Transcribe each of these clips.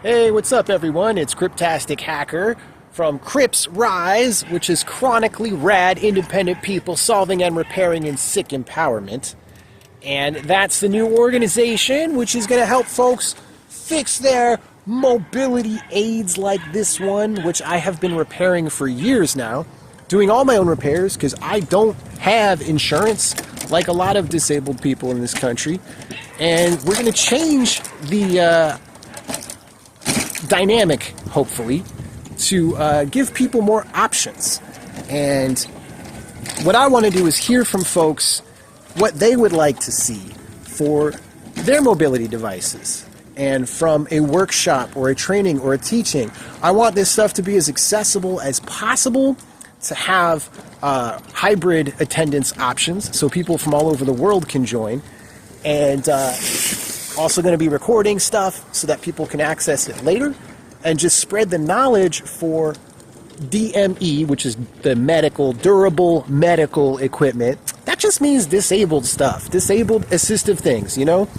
Hey, what's up everyone? It's CriptasticHacker from Crips Rise, which is chronically rad independent people solving and repairing in sick empowerment. And that's the new organization which is going to help folks fix their mobility aids like this one, which I have been repairing for years now, doing all my own repairs because I don't have insurance like a lot of disabled people in this country. And we're going to change the dynamic, hopefully, to give people more options. And what I want to do is hear from folks what they would like to see for their mobility devices. And from a workshop or a training or a teaching, I want this stuff to be as accessible as possible, to have hybrid attendance options so people from all over the world can join. And also going to be recording stuff so that people can access it later and just spread the knowledge for DME, which is the durable medical equipment. That just means disabled stuff, disabled assistive things, you know?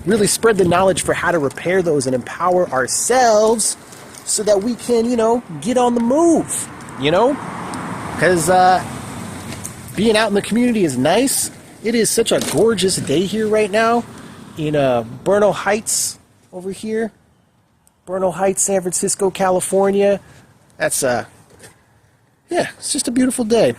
Really spread the knowledge for how to repair those and empower ourselves so that we can, get on the move, Because being out in the community is nice. It is such a gorgeous day here right now in Bernal Heights over here. Bernal Heights, San Francisco, California. That's, it's just a beautiful day.